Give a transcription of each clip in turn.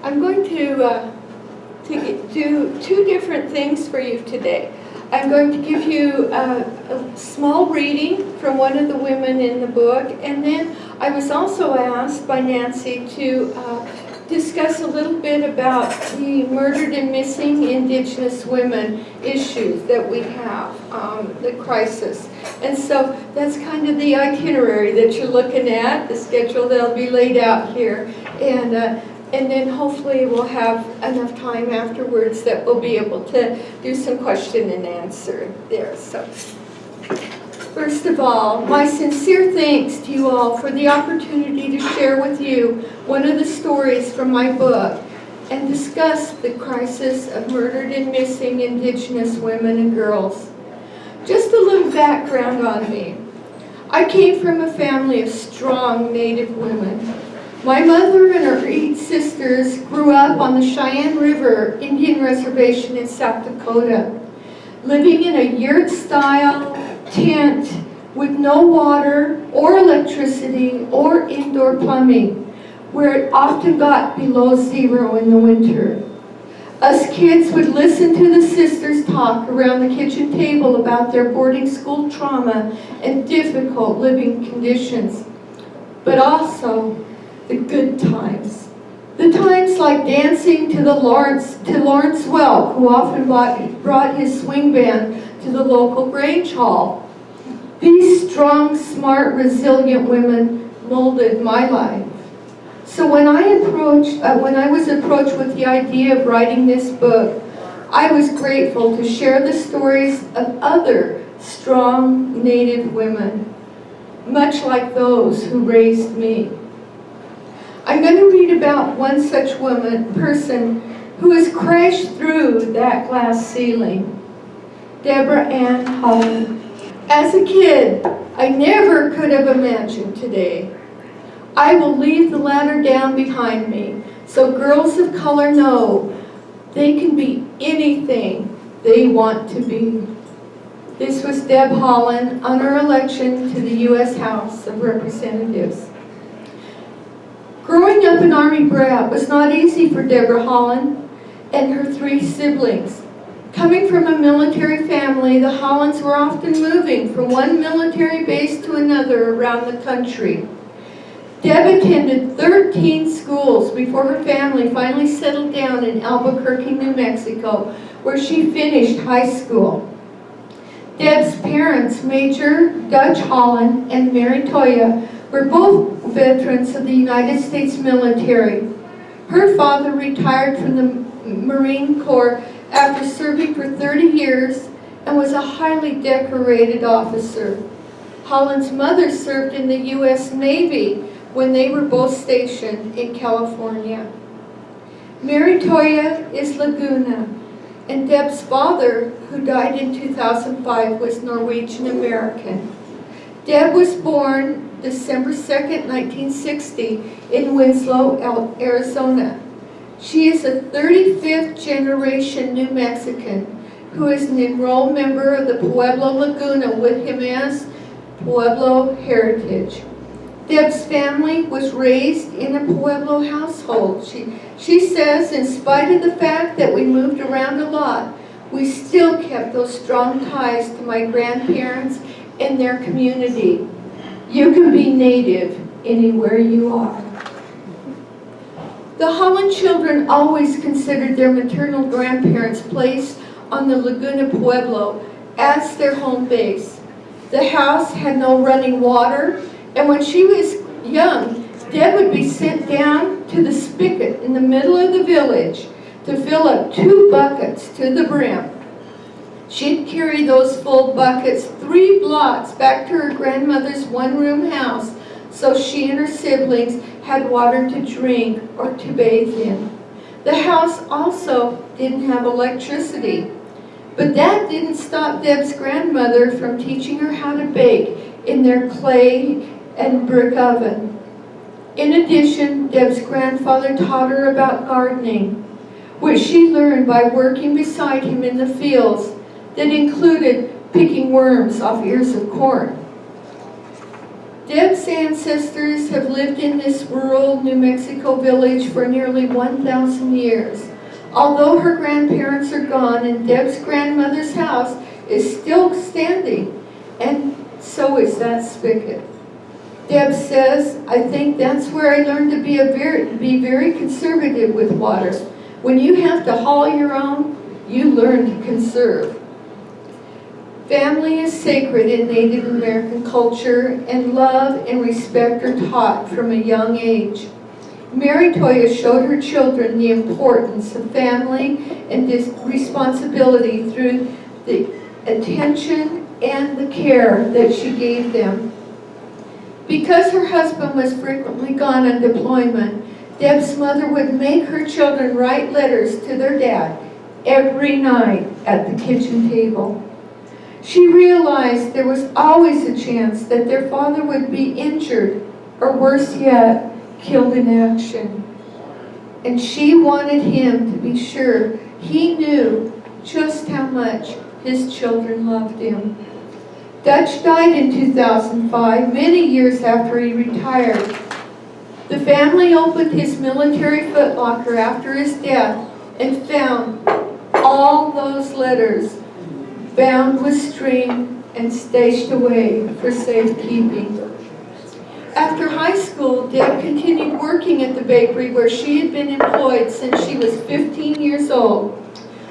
I'm going to do two different things for you today. I'm going to give you a small reading from one of the women in the book, and then I was also asked by Nancy to discuss a little bit about the murdered and missing indigenous women issues that we have, the crisis. And so that's kind of the itinerary that you're looking at, the schedule that'll be laid out here. And then hopefully we'll have enough time afterwards that we'll be able to do some question and answer there. So, first of all, my sincere thanks to you all for the opportunity to share with you one of the stories from my book and discuss the crisis of murdered and missing indigenous women and girls. Just a little background on me. I came from a family of strong Native women. My mother and her 8 sisters grew up on the Cheyenne River Indian Reservation in South Dakota, living in a yurt-style tent with no water or electricity or indoor plumbing, where it often got below 0 in the winter. Us kids would listen to the sisters talk around the kitchen table about their boarding school trauma and difficult living conditions, but also the good times. The times like dancing to Lawrence Welk, who often brought his swing band to the local Grange Hall. These strong, smart, resilient women molded my life. So when I was approached with the idea of writing this book, I was grateful to share the stories of other strong Native women, much like those who raised me. I'm going to read about one such person who has crashed through that glass ceiling, Debra Haaland. As a kid, I never could have imagined today. I will leave the ladder down behind me so girls of color know they can be anything they want to be. This was Deb Haaland on her election to the U.S. House of Representatives. Growing up an Army brat was not easy for Debra Haaland and her 3 siblings. Coming from a military family, the Haalands were often moving from one military base to another around the country. Deb attended 13 schools before her family finally settled down in Albuquerque, New Mexico, where she finished high school. Deb's parents, Major Dutch Haaland and Mary Toya, were both veterans of the United States military. Her father retired from the Marine Corps after serving for 30 years and was a highly decorated officer. Haaland's mother served in the U.S. Navy when they were both stationed in California. Mary Toya is Laguna, and Deb's father, who died in 2005, was Norwegian American. Deb was born December 2nd, 1960 in Winslow, Arizona. She is a 35th generation New Mexican who is an enrolled member of the Pueblo Laguna with Jimenez Pueblo heritage. Deb's family was raised in a Pueblo household. She says, in spite of the fact that we moved around a lot, we still kept those strong ties to my grandparents and their community. You can be Native anywhere you are. The Haaland children always considered their maternal grandparents' place on the Laguna Pueblo as their home base. The house had no running water, and when she was young, Deb would be sent down to the spigot in the middle of the village to fill up 2 buckets to the brim. She'd carry those full buckets 3 blocks back to her grandmother's one-room house so she and her siblings had water to drink or to bathe in. The house also didn't have electricity, but that didn't stop Deb's grandmother from teaching her how to bake in their clay and brick oven. In addition, Deb's grandfather taught her about gardening, which she learned by working beside him in the fields that included picking worms off ears of corn. Deb's ancestors have lived in this rural New Mexico village for nearly 1,000 years. Although her grandparents are gone and Deb's grandmother's house is still standing, and so is that spigot. Deb says, I think that's where I learned to be very conservative with water. When you have to haul your own, you learn to conserve. Family is sacred in Native American culture, and love and respect are taught from a young age. Mary Toya showed her children the importance of family and responsibility through the attention and the care that she gave them. Because her husband was frequently gone on deployment, Deb's mother would make her children write letters to their dad every night at the kitchen table. She realized there was always a chance that their father would be injured, or worse yet, killed in action. And she wanted him to be sure he knew just how much his children loved him. Dutch died in 2005, many years after he retired. The family opened his military footlocker after his death and found all those letters bound with string and stashed away for safekeeping. After high school, Deb continued working at the bakery where she had been employed since she was 15 years old.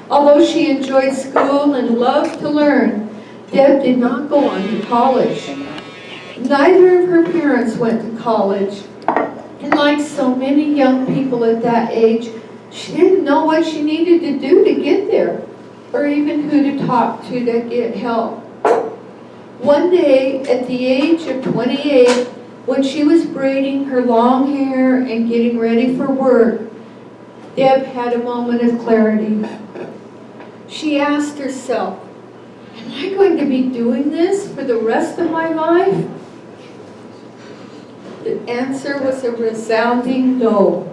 Although she enjoyed school and loved to learn, Deb did not go on to college. Neither of her parents went to college. And like so many young people at that age, she didn't know what she needed to do to get there, or even who to talk to get help. One day, at the age of 28, when she was braiding her long hair and getting ready for work, Deb had a moment of clarity. She asked herself, am I going to be doing this for the rest of my life? The answer was a resounding no.